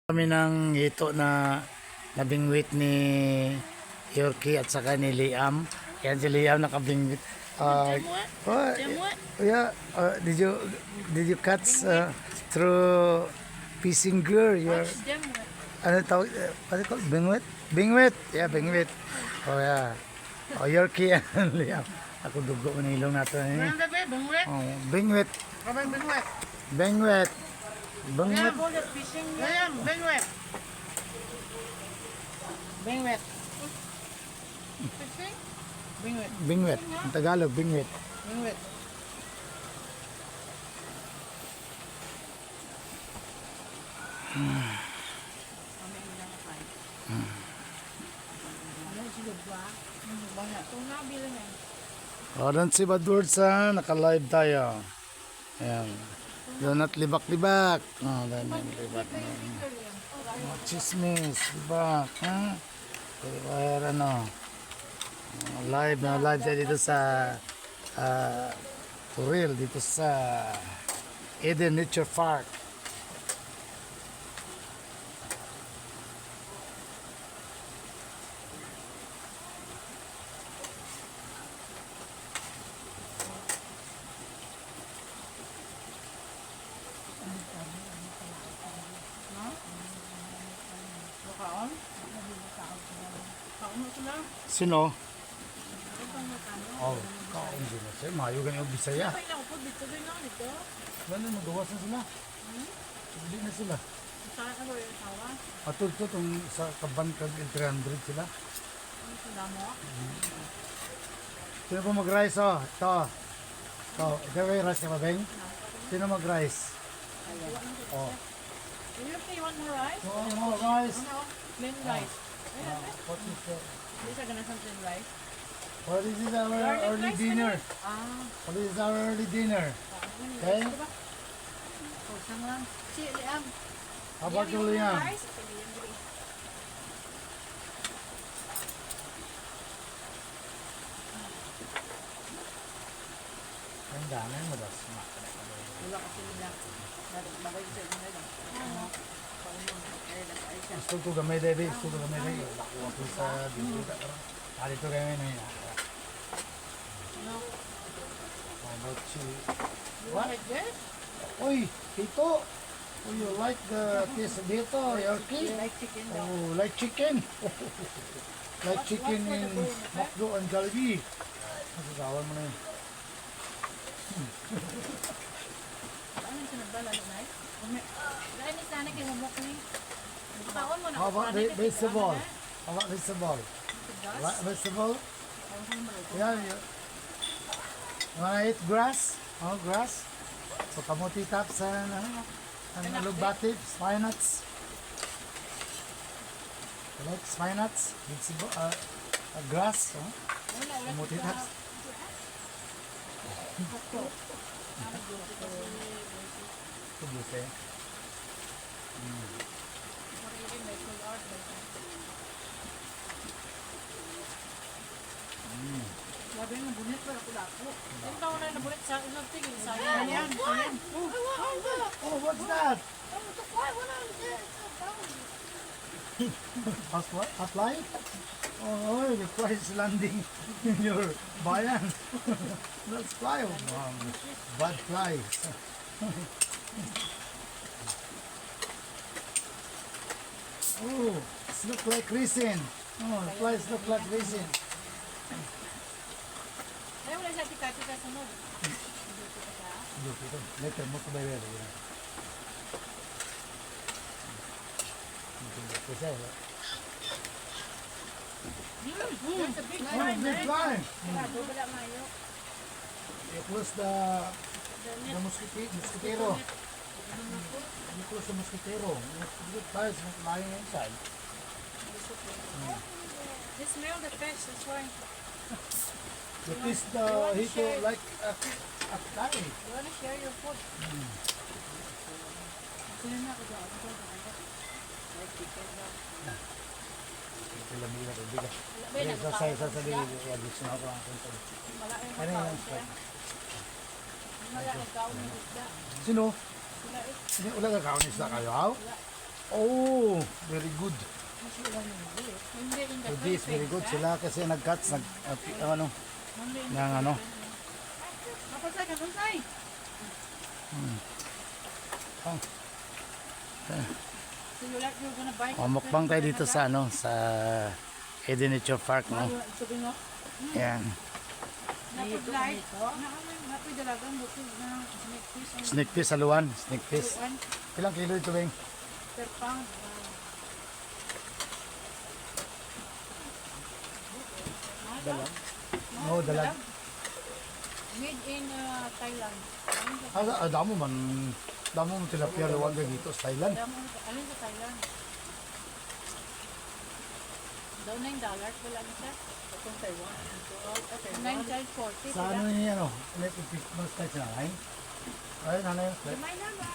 Kami ng hito na nabingwit ni Yorkie at saka ni Liam. Yan si Liam nakabingwit. Oh, yeah, did you catch through fishing gear? Your ano tawag? What it called? Bingwit? Bingwit. Yeah, bingwit. Oh yeah. Oh, Yorkie and Liam. Ako dugo mo ng ilong nato ni. Bingwit. Oh, bingwit. Kapag bingwit. Bingwit. Bingwit. Ayan, bingwit. Bingwit. Fishing? Bingwit. Bingwit. Ang Tagalog, bingwit. Bingwit. O, doon si Badward sa naka-live tayo. Ayan. Doon at libak-libak. O, doon yung libak. Chismis, libak. Ha? Kaya ano. Live na live tayo dito sa Turil, dito sa Eden Nature Park. Kaon? Kaon mo sila? Sino? Oh, kaon sila. Sir, mayo ganyan yung Bisaya. Ay, lang po. Dito din lang dito. Ganun, magawas na sila. Hindi na sila. Saan ano yung tawa? Atod to, itong sa Kabankag L300 sila. Ano sila mo? Sino po mag-rice, oh? Ito. Ito. Ikaw kayo rice ka ba, Beng? Sino mag-rice? Oh. Do you say one more rice? So, ano mo, rice? Ano? Plain rice. What is that? These are gonna some plain rice. Well, this is our Garlic early rice dinner. Ah. Well, this is our early dinner. Okay? Oh, sang lang. Si Liam. How about you, Liam? Ang dami mo daw. Wala kasi nila. Bagay sa inyo lang. Ano? Paunom. Ay, nasa ay siya. Gusto ko gamay, Debbie. Gusto ko gamay, Debbie. Nakuha ko sa bibig. Dito kayo na yun. Ano? How about you? What? Like this? Uy, Tito. Oh, you like the taste of dito, Yorkie? Like chicken daw. Oh, like chicken. Like chicken in McDo and Jollibee. Nagagawan mo na yun. Ano yung sinagbala na night? Dahil ni sana kayo mamok ni. Taon mo na. How about vegetable? How about vegetable? Vegetable? Yeah, you wanna eat grass? Oh, grass? So, kamuti tops and alugbati, spinaches. Like spinaches, vegetable, grass, oh. Kamuti tops. Tubos eh. Sabi nga, bunit pa ako dako. Yung taon na nabunit sa ilang tigil sa akin. Ayan, ayan. Oh, what's that? A fly? Oh, the fly is landing in your bayan. That's fly. Oh, bad flies. Oh, it looks like resin. Oh, the flies look like resin. Ay, wala siya tika-tika sa mo. Look, ito. Later mo ito ba yun? Kasi, That's a big oh, line, big right? fly. Wala mayo. It was the mosquito. It was the mosquito. Mosquito flies lying inside. They smell the fish, that's why. It is the hito like a fly. You wanna share your food? Sino na ako dyan? Ako dyan. Like chicken daw. Sila mila ko bigas. Bay, nagpapakot Sa sabi, abis na ako ang kunta. Malaki Ano yung yung siya. Malaki nagkaon ng isda. Sino? Sila Wala ka kaunis na kayo, aw? Oh, very good. Hindi in the So this very good sila kasi nag-cuts ano ng ano. Kapasay ka dun, say. Oh, So you like you're gonna buy mukbang tayo dito sa ano sa Eden Nature Park, no. sabi mo? Yan. Napag-light. Napoy dalagang bukid na snake fish. Snake fish saluan, snake fish. Tuan Ilang kilo ito, Beng? per pound. Oh, dalag. Made in Thailand. Damo mo tilapia luwag dito sa Thailand. Alin sa Thailand? Daw $9 wala na siya. Kung Taiwan. $9.40. Sa ano niya, ano? Mas tayo sinangay? Ay, nanay. Gamay na ba?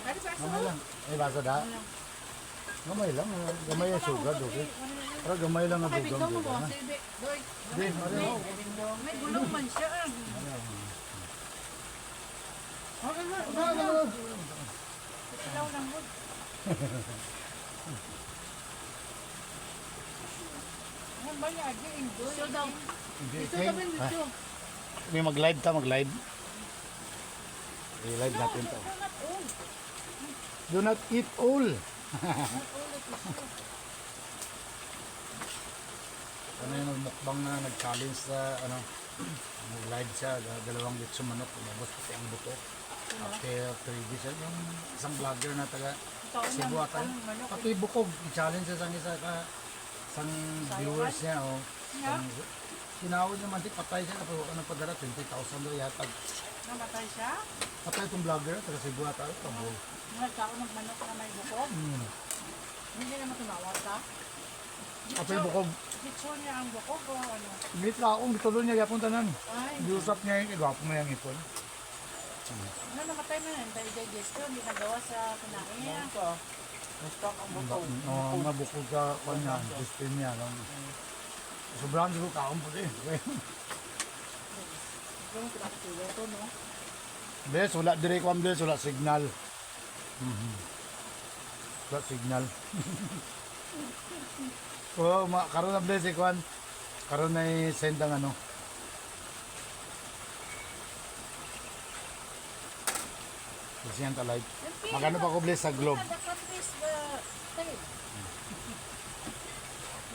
Ano ba? Gamay lang. Ay, basa da. Gamay lang. Gamay yung sugar, okay? Pero gamay lang ang Ay, dugang bitaw mo dito. ba? na. Sige, doy. Di, ano? May gulong man siya. Ilaw lang mo. Ano ba niya? Ito daw. Hindi, Ito okay. kami dito. May mag-live ta, mag-live. I-live natin to. Do not eat all. Ano yung nagmukbang na nag-challenge sa ano, nag-live siya, dalawang litso manok, umabos pati ang buto. After 3 days, yung isang vlogger na taga Cebu ata yun. Pati bukog, i-challenge siya sa isang viewers niya. Oh. Sinawad naman, patay siya, pero ano padala, 20,000 daw yata. Namatay siya? Patay itong vlogger, taga Cebu ata, tabo. Nagkaon ng manok na may bukog? Hindi naman tumawag ka? Patay bukog. Picture niya ang bukog o ano? Git na akong gituloy niya, yapon tanan. Ay, Giusap niya yung igwapo mo yung ipon. ano namatay mo yan? Dahil digestion, hindi nagawa sa kinain. Oo, mabukog ka kanya, gusto niya. Sobrang siguro kaon po eh. Ito mo pinakatulo to, no? Bes, wala direct one bes, wala signal. Wala signal. Oo, karon na bes, Kwan. Karon na send ang ano. Kasi yan talay. Magano pa ko bless sa globe. The catfish, the tail.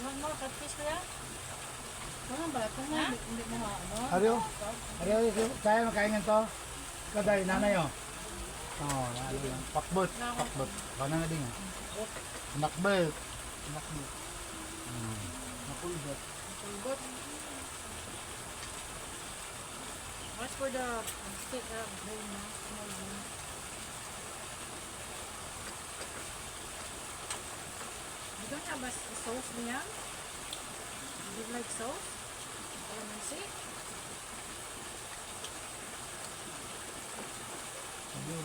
Mga catfish kaya? Ano ba? Kung hindi mo ano? Ariyo? Ariyo, kaya makaingan to? Kaday, nanay o. Oo, pakbot. Pakbot. Bana nga din. Nakbot. Nakbot. Nakulbot. Pulgot. What's for the stick of bone, no? Small bone. You don't have a sauce niya? You don't like sauce? Calamansi?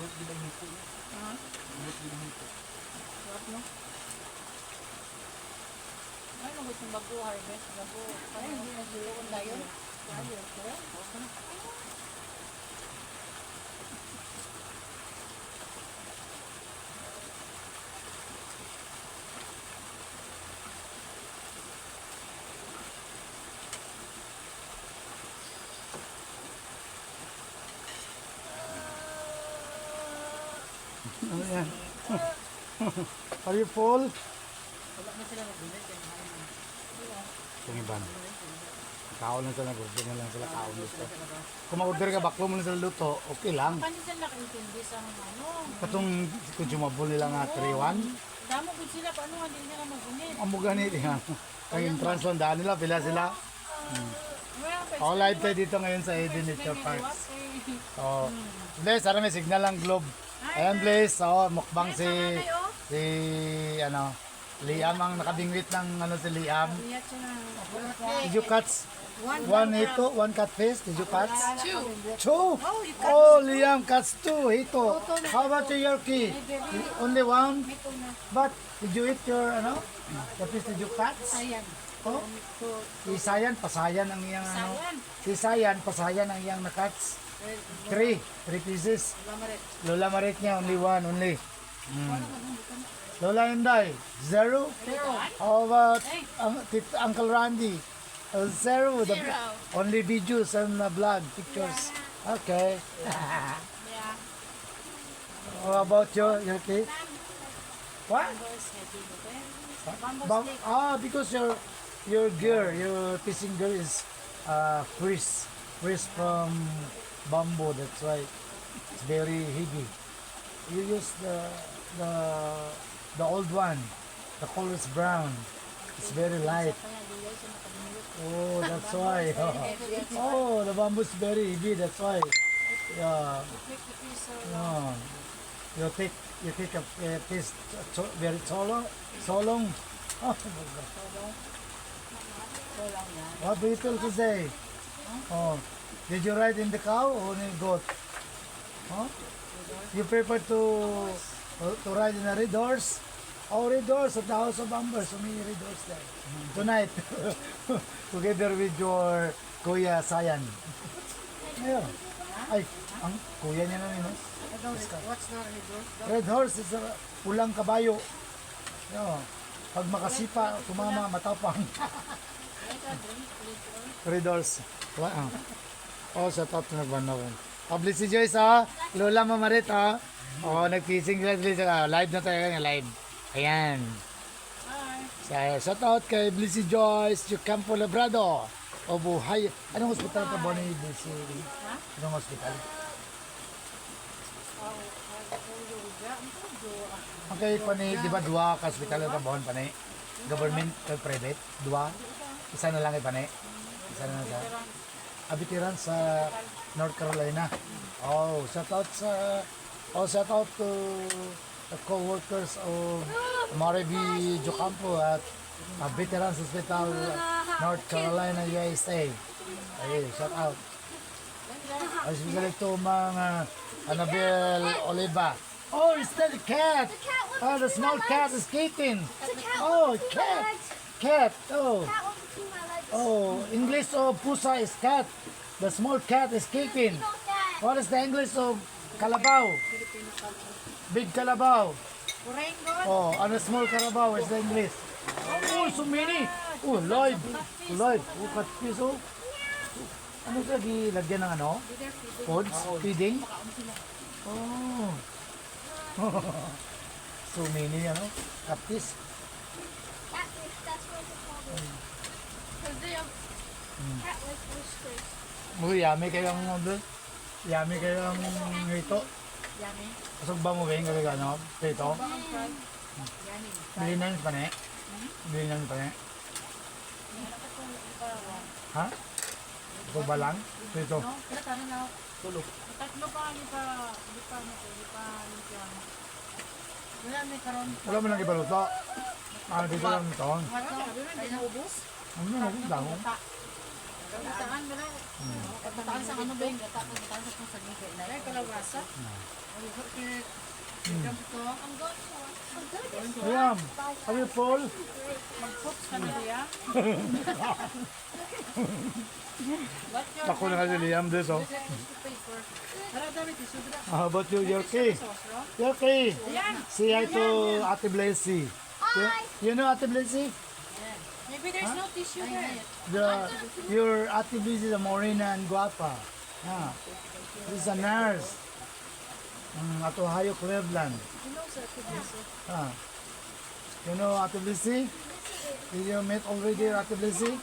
Ha? Sarap, no? Ay, nung gusto bago harvest, bago. Ay, hindi na sila kung dayon. Dayon, kaya? Ano yan? Are you full? Wala na sila magbili. Yung iban. Kaon lang sila, nag-order na lang sila kaon dito. Kung mag-order ka, baklo mo na sila luto, okay lang. Paano sila nakaintindi sa ano? Katong consumable nila nga 3-1. Damo ko sila, paano nga hindi nila mag-unit? Ang mga ganit yan. Ang entrance lang, daan nila, pila sila. Well, Ako live tayo dito ngayon sa Eden Nature Park. So, Blaze, ara may signal ang globe. Ayan Blaze, mukbang si ano, Liam ang nakabingwit ng ano si Liam. Did you catch one hito, one catfish? Did you catch? Two. Oh, Liam catch two hito. How about your Yorkie? Only one? But did you eat your ano? The fish did you catch? Ayan. Oh, si Sayan, pasayan ang iyang ano. Si Sayan, pasayan ang iyang nakats. Three pieces. Lola Marit niya, only one, only. Lola Inday, zero. Zero. How about Hey. Uncle Randy? Zero. Zero. Only videos and vlog pictures. Okay. Yeah. How about you, Yuki? What? Bamboo stick, okay? Bamboo stick. Because your gear, your fishing gear is freeze from bamboo. That's why it's very heavy. You use the the old one. The color is brown. It's very light. Kaya di guys, yung nakabinilot. Oh, that's why. Oh, the bamboo is very heavy. That's why. Yeah. Make the piece so No. You take a piece very so long. Oh, my God. so lang yan. What do you feel today? Oh, did you ride in the cow or in the goat? Huh? You prefer to ride in a red horse? Oh, red horse at the House of Amber. So many red horse there. Tonight, together with your Kuya Sayan. Ayun. Ay, ang kuya niya na no? What's the result? Red horse is a pulang kabayo. Yo, pag makasipa, tumama, matapang. Red horse. Wala. Oh, sa top na nagbanaw. Public si Joyce, ha? Lola Mamarit, ha? Oh, nag-fishing sila. Live na tayo kanya, live. Ayan. Hi. Shout out kay Blissy Joyce, Campo Labrado. O buhay. Anong hospital ka ba ni Blissy? Anong hospital? Okay, pani, di ba dua ka hospital na tabon, pani? Government o private? Dua? Isa na lang ay pani? Isa na lang sa? Abitiran sa North Carolina. Oh, shout out to the co-workers of Maribi Jocampo at Veterans Hospital, North Carolina, USA. Ay, shout out. Especially to mga Annabelle Oliva. Oh, it's the cat. Oh, the small cat is kicking. Oh, cat. Cat. Oh. Cat wants to chew my legs. Oh, English of pusa is cat. The small cat is kicking. Not that. What is the English of kalabaw? Big kalabaw. Kurengon. Oh, and a small kalabaw is the English. Oh, so many. Oh, live. Live. Oh, cat fish. Oh. Ano siya? Lagyan ng ano? Foods? Feeding? Oh. So many, ano? Cat fish. Catfish, that's what it's called. Because they have cat-like whiskers. Oh, yummy kayo ang yummy kayo ang ito. Yummy. Pasok ba mo ba yung ano? Ito? Yummy. Bili na yung pane? Bili na yung pane? Ha? Ito ba lang? Ito. No, kaya tayo na. Tulog. Tatlo pa, di pa lumpiang. Wala may karon. Wala mo lang ibaluto. Dito lang ito. Wato, ay naubos. Ano na, huwag lang. Kataan mo na. Kataan sa ano ba yung kataan sa kung sa gigay na. Ay, kalawasa. Ay, bakit? Ganito. I'm going to Liam, are you full? Mag-puts ka na niya. What's your Ako na kasi Liam this, oh. paper? Tara, dami, tisu dila. How about you, Yorkie? Sauce, ro? Yorkie, Ayan. say hi to Ate Blasey. You know Ate Blasey? Maybe there's no tissue there. Your Ate Blasey, the morena and guapa. Yeah. She's a nurse. At Ohio, Cleveland. You know, sir, Ah. You know Ate Blasey? Did you meet already Ate Blasey?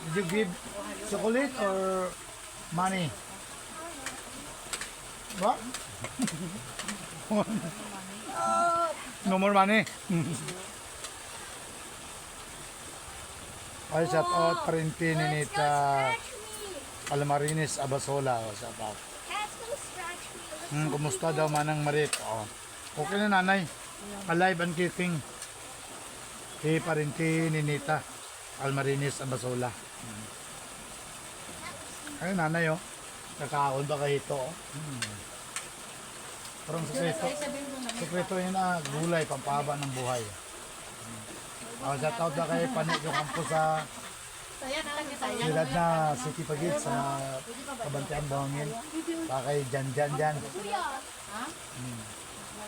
Did you give chocolate or money? What? No more money. Ay, shout out pa rin Ninita scratch me. Almarines Abasola. Shout out. Cat's gonna scratch me. Kumusta daw manang Marit? Okay na nanay. Alive and kicking. Kay pa rin Ninita Almarines Abasola. Ay nanay kakaon ba kayo ito? Parang sekreto yun na gulay, pampahaba ng buhay. Shout out na kay Panik yung kampo sa silad na City Pagid sa Kabantian Bangin. Kay Jan.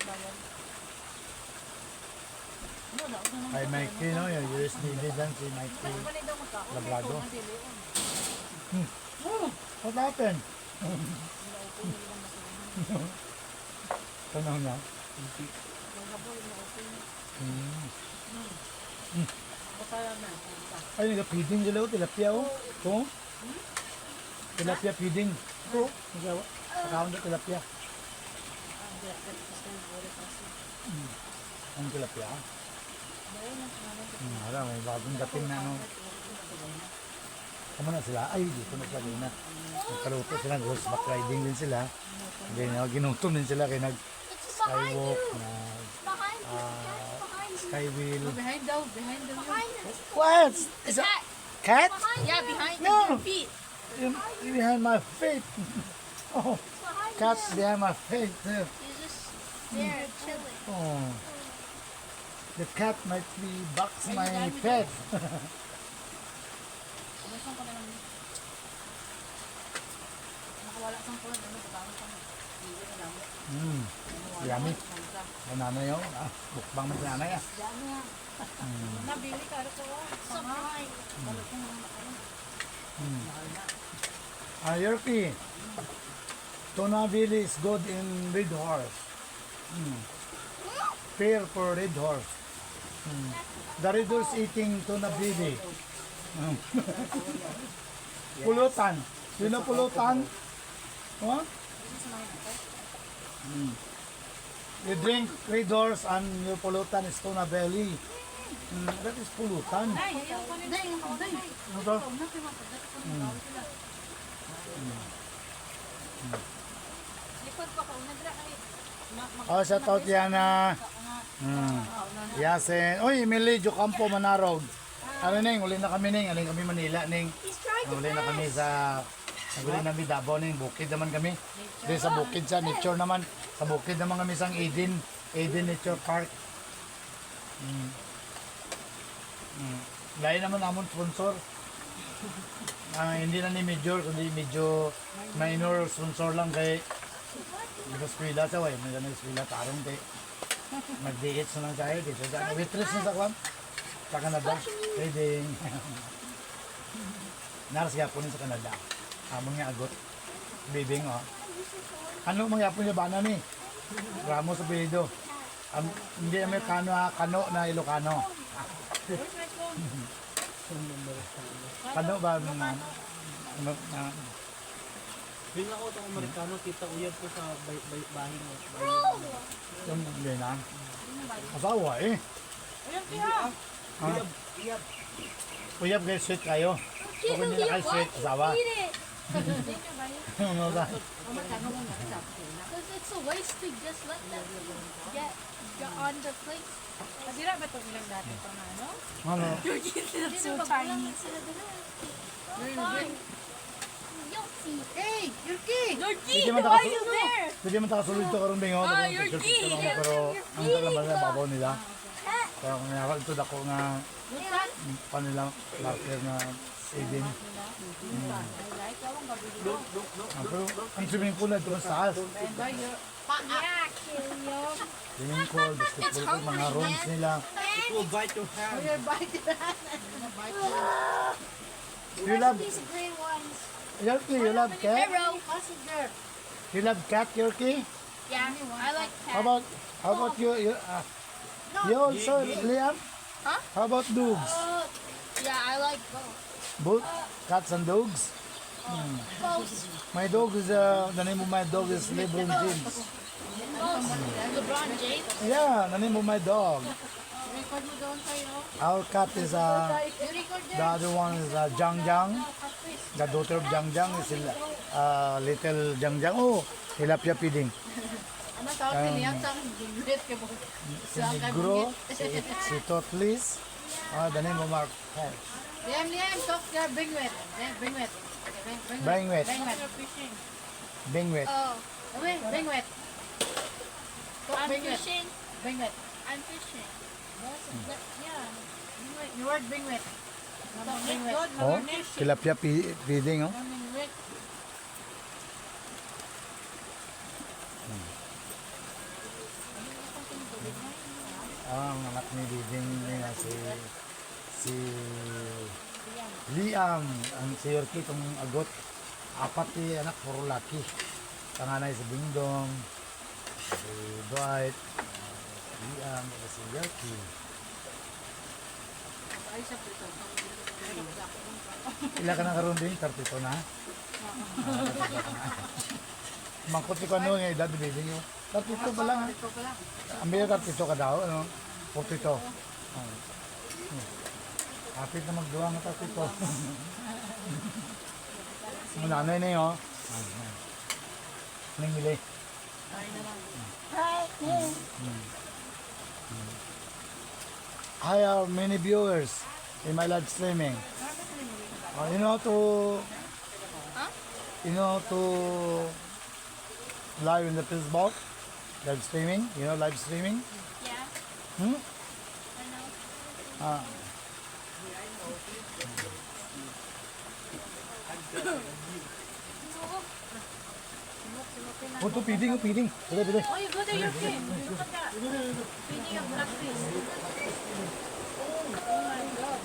dayan. Ano na, ano na. Kay Mikey, no? Yung US Navy dyan, si Mikey. Mali daw magkaon. Labrado. Ito, madili. Oh, what happened? Tanong niya. Maghaboy na open. Bakaya na. Ay, nag-feeding sila o, tilapia o. Oo. Tilapia feeding. Oo. Nakakaon na tilapia. Ang tilapia. Wala, may bagong dating na ano. Kamo na sila. Ay, dito na sila na. Nagkaluto sila, horseback riding din sila. Then, ginutom din sila kaya nag-skywalk, Behind you. Behind you. skywheel. Behind daw, behind daw. Behind us. What? Is that cat? Yeah, behind No. your feet. Behind my feet. Oh, Behind cat you. behind my feet. He's just there chilling. Oh. The cat might be box my pet. Umusong ka na lang. Nakawala sang kuwan, ano, pagkakas ang hindi na lang. Yummy. Ay, nanay yun. Bukbang mo si nanay ah. Diyan na. Nabili ka, ano ko. So behind. Balot ko naman ako. Mahal na. Yerky. Tonaville is good in Red Horse. Fair for Red Horse. The Red Horse eating Tonaville. Pulutan. You know pulutan? Huh? You drink Red Horse and your pulutan is Tonaville. That is pulutan. Ay, ayaw ko nila. Day. Ano to? Likod pa ka, unagra ay. Oh, shout out yan na. Yasin. Uy, Emily Jocampo Manarog. Ano ning, uli na kami ning. Aling kami Manila ning. He's trying to Uli na kami sa uli na kami Davao ning. Bukid naman kami. Di sa bukid sa nature naman. Sa bukid naman kami sa Eden. Eden Nature Park. Lain naman namon sponsor. Hindi na ni major, kundi medyo minor sponsor lang kay sa eskwela sa way, may ganun eskwela tarong kay mag-DH na lang tayo dito. Waitress na sa kwan. Sa Canada. Reading. Naras yapon sa Canada. Among nga agot. Bibing oh. Ano mga yapon niya ba na ni? Ramos sa pilido. Hindi Amerikano ha, Kano na Ilocano. Kano ba mga Bing ako itong Amerikano, kita uyab ko sa bahay mo. yung lina? Asawa eh. Uyab, uyab. Uyab kayo sweet kayo. Kung hindi na kayo sweet, asawa. eat it. Ano ba? Because it's a waste to just let them get on the plate. Kadira ba itong ilang dati ito na, no? Ano? That's so tiny. Fine. You'll see. Hey, Yurki! Pwede man Why are you there? Pwede man takasulid to karong bingo. Pero ang tagal ba na babaw nila. Kaya kung nga ito dako nga panila marker na Eden. Pero ang swimming pool na ito sa taas. Yeah, Kilio. Swimming pool, basketball court, mga rooms nila. It will bite your hand. You love, These green ones. Yorkie, you love cat? Passenger. You love cat, Yorkie? Yeah, I like How about you? You also, Liam? Huh? How about dogs? Yeah, I like both. Both cats and dogs? Both. My dog is, the name of my dog is LeBron James. LeBron James. Yeah, the name of my dog. Record mo doon kayo. Our cat is, Record the other one is Jang Jang. The daughter of Jang Jang is little Jang Jang. Oh, tilapia feeding. Ano tawag niliyan sa gimlet ka mo? Si Negro, si Totlis. The name of our cat. Liam, talk there, Bingwet. Bingwet. Bingwet. Bingwet. Oh, Bingwet. Talk I'm Bingwet. fishing. Bingwet. I'm fishing. Yeah. Your word Bingwet. Bingwet. Oh, tilapia feeding. Oh. Bingwet. ang anak ni Diding niya si Liam, ang si Yorkie itong agot. Apat ni anak, puro laki. Panganay si Bingdong, si Dwight, si Liam, at si Yorkie. Ay, siya po ito. Ilan ka na karoon din? 32 na? Mangkot ko ano yung edad ni Baby nyo. 32 pa lang ha. Ito pa lang. Ang bigay 32 ka daw, ano? 42. Hapit na magduwa ng 32. Ang nanay na yun, oh. Anong mili? I have many viewers in my live streaming. You know to live in the Facebook, live streaming. You know live streaming. Yeah, Hmm? I know. Oh, to feeding, feeding. Pwede, pwede. Oh, you go there, your kid. Look at that. Feeding of breakfast. Oh my God.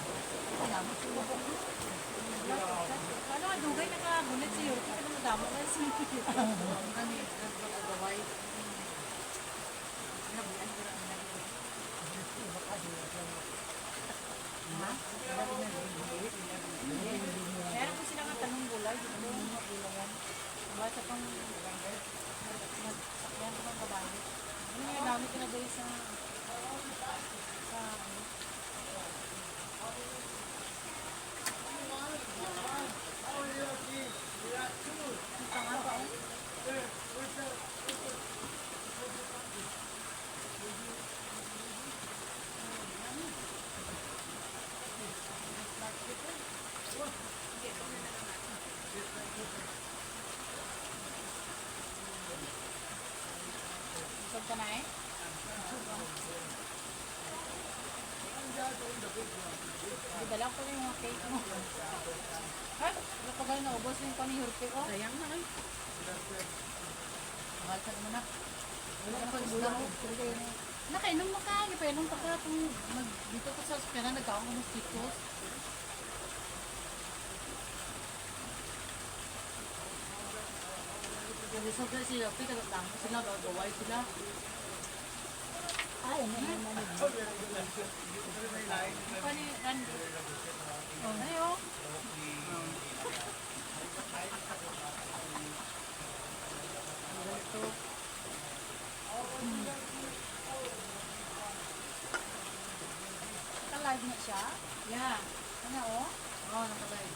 Ano nga, dugay nakagunit si Yorkie. Pero madama na si Yorkie. Ano yun? Nagpapagaway. Meron po sila nga tanong gulay. Ano yung magulangan? Basta pang sakyan ko pang kabayo. Ano yung dami ko na dahil sa Isog ka na eh. Dala ko na yung mga cake mo. Ha? Wala pa gano'n naubos yung panihurpi ko. Sayang na eh. Mahalsad mo na. Wala na pag-isda mo. Nakainom mo ka. Ipainom ka ka kung dito ka sa pera nagkaong ng mosquitos. Kasi sobrang sila, pitagot lang sila, gagaway sila. Ay, ano naman yun? Pani, Randy. Oh, ayo. Ito. Naka-live na siya? Yeah. Ano, oh? Oo, naka-live.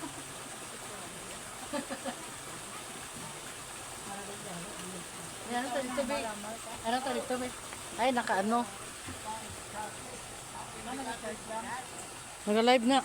Ano to dito, be? Ano to dito, be? Ay, naka-ano? Naka-live na.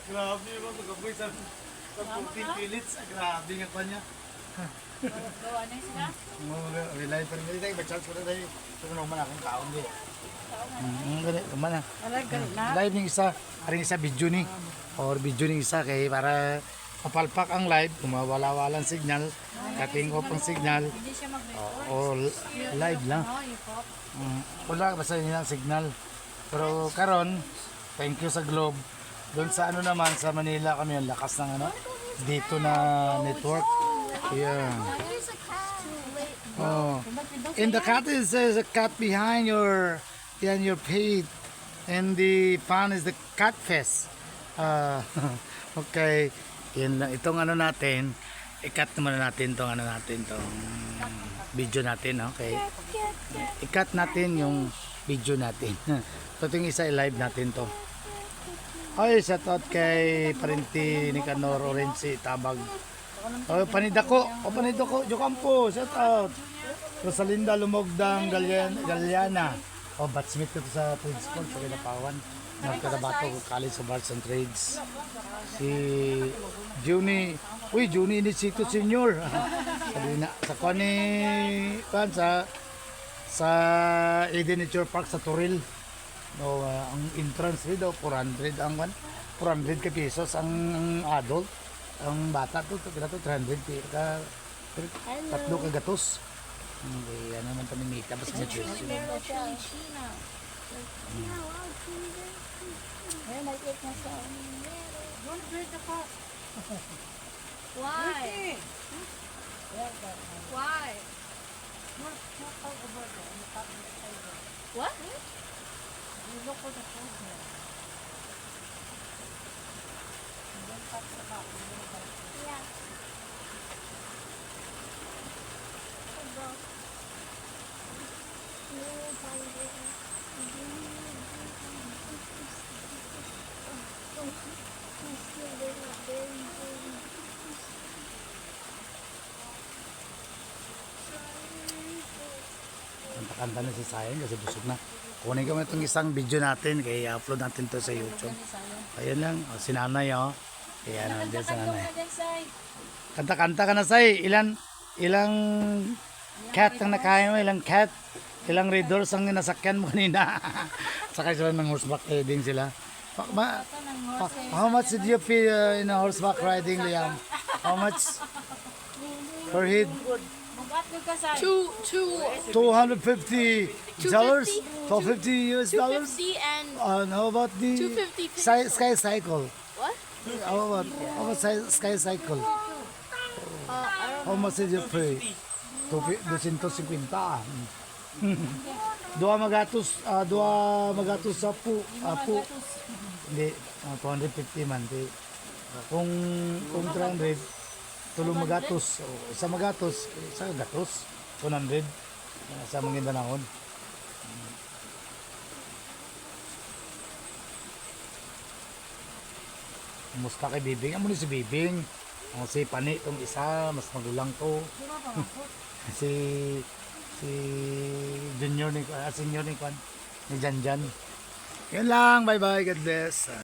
Grabe mo, nagaboy sa 14 minutes. Grabe nga pa niya. Gawa na yung sila? Live pa rin. Hindi tayo, chance ko na tayo. Ito naman akong kaon din. Ganit, kumana. Alag, ganit na. Live ng isa, aring isa video ni. Or video ng isa kay para mapalpak ang live, kung mawala-walang signal, kating ko pang signal, Hindi siya mag-record. o live lang. Oh, you pop. Wala, basta yun ang signal. Pero karon, thank you sa Globe. Doon sa ano naman, sa Manila kami, ang lakas ng ano, dito na network. Yeah. There's a cat. Oh. And the cat is there's a cat behind your page, and the fun is the cat fest. Okay, yun lang. Itong ano natin, i-cut naman natin tong ano natin tong video natin, okay? I-cut natin yung video natin. Ito yung isa i-live natin to. Ay, shout out kay Parenti ni Canor Orense Tabag. Oh, Panidako, Jocampo, shout out. Rosalinda Lumogdang Galiana. Oh, batsmate ko to sa trade school sa Kinapawan. Nagkatabato ko College of Arts and Trades. Si Juni Uy, Juni Inisito Senior. Sabi na, sa kwan ni, kwan, sa Eden Nature Park sa Toril. No, ang entrance rin daw, 400 ang kwan. 400 ka pesos ang adult. Ang bata to, kaya to 300 ka, tatlo ka gatos. Hindi, ano naman pa ni Mita, basta na juice. China. Ayun, nag-eat na siya. Don't break the pot. Why? Why? What? You look for the food here. And then touch the pot. Yeah. Kanta-kanta na si Sayang kasi busog na. Kunin ko itong isang video natin kaya upload natin to sa YouTube. Ayun lang, si nanay Kaya nandiyan sa nanay. Kanta-kanta ka na Say. Ilang cat ang nakain mo, ilang cat. Ilang red doors ang nasakyan mo kanina. Sakay sila ng horseback riding sila. How much did you pay in a horseback riding, Liam? How much per head? $250. $250 US dollars? 250 and And how about the 250 sky cycle? what? How about sky cycle? How much did you pay? 250. Dua magatos sa pu. Hindi, 250 man. Kung 300, tulong magatos. Isa magatos, isa gatos. 100. Sa Maguindanao. Kumusta kay Bibing? Amo ni si Bibing. Si Pani tong isa, mas magulang to. si Junior ni Senior ni Janjan. Yan lang, bye bye, God bless.